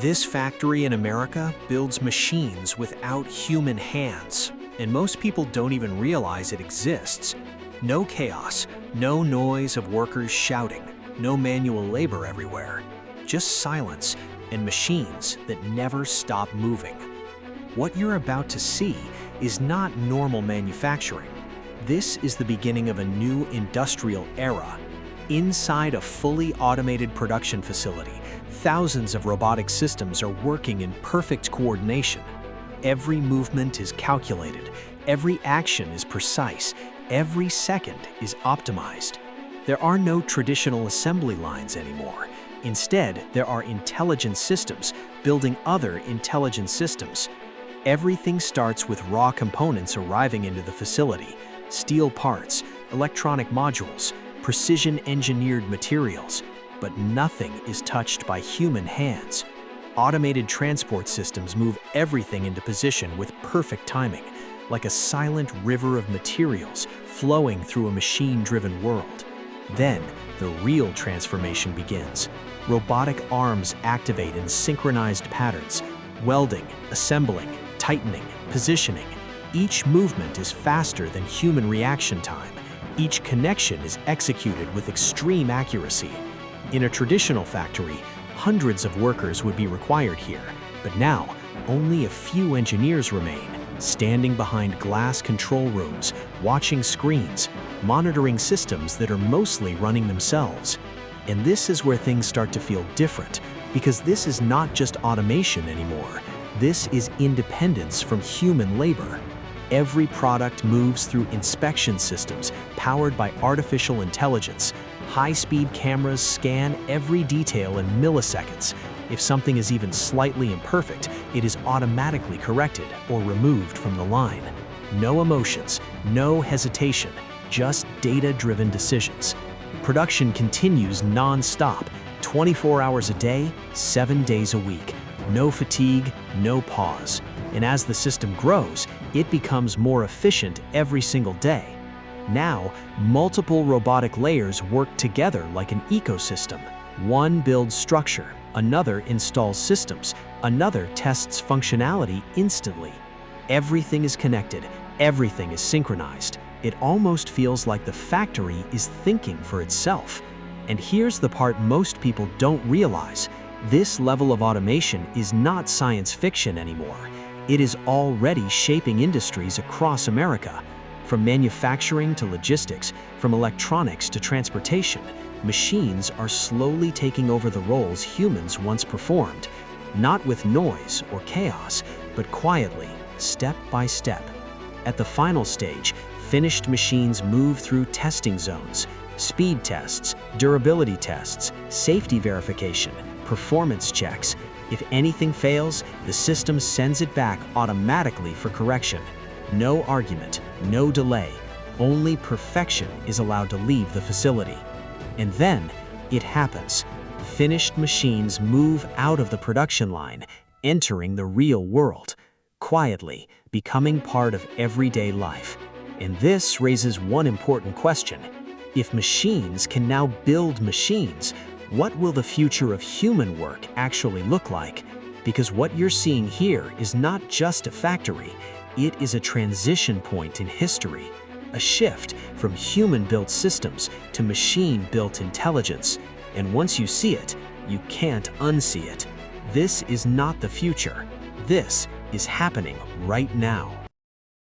This factory in America builds machines without human hands, and most people don't even realize it exists. No chaos, no noise of workers shouting, no manual labor everywhere. Just silence and machines that never stop moving. What you're about to see is not normal manufacturing. This is the beginning of a new industrial era. Inside a fully automated production facility, thousands of robotic systems are working in perfect coordination. Every movement is calculated, every action is precise, every second is optimized. There are no traditional assembly lines anymore. Instead, there are intelligent systems building other intelligent systems. Everything starts with raw components arriving into the facility: steel parts, electronic modules, precision-engineered materials. But nothing is touched by human hands. Automated transport systems move everything into position with perfect timing, like a silent river of materials flowing through a machine-driven world. Then, the real transformation begins. Robotic arms activate in synchronized patterns, welding, assembling, tightening, positioning. Each movement is faster than human reaction time. Each connection is executed with extreme accuracy. In a traditional factory, hundreds of workers would be required here, but now only a few engineers remain, standing behind glass control rooms, watching screens, monitoring systems that are mostly running themselves. And this is where things start to feel different, because this is not just automation anymore. This is independence from human labor. Every product moves through inspection systems powered by artificial intelligence. High-speed cameras scan every detail in milliseconds. If something is even slightly imperfect, it is automatically corrected or removed from the line. No emotions, no hesitation, just data-driven decisions. Production continues non-stop, 24 hours a day, 7 days a week. No fatigue, no pause. And as the system grows, it becomes more efficient every single day. Now, multiple robotic layers work together like an ecosystem. One builds structure, another installs systems, another tests functionality instantly. Everything is connected, everything is synchronized. It almost feels like the factory is thinking for itself. And here's the part most people don't realize. This level of automation is not science fiction anymore. It is already shaping industries across America. From manufacturing to logistics, from electronics to transportation, machines are slowly taking over the roles humans once performed, not with noise or chaos, but quietly, step by step. At the final stage, finished machines move through testing zones, speed tests, durability tests, safety verification, performance checks. If anything fails, the system sends it back automatically for correction. No argument, no delay, only perfection is allowed to leave the facility. And then, it happens. Finished machines move out of the production line, entering the real world, quietly becoming part of everyday life. And this raises one important question. If machines can now build machines, what will the future of human work actually look like? Because what you're seeing here is not just a factory. It is a transition point in history, a shift from human-built systems to machine-built intelligence. And once you see it, you can't unsee it. This is not the future. This is happening right now.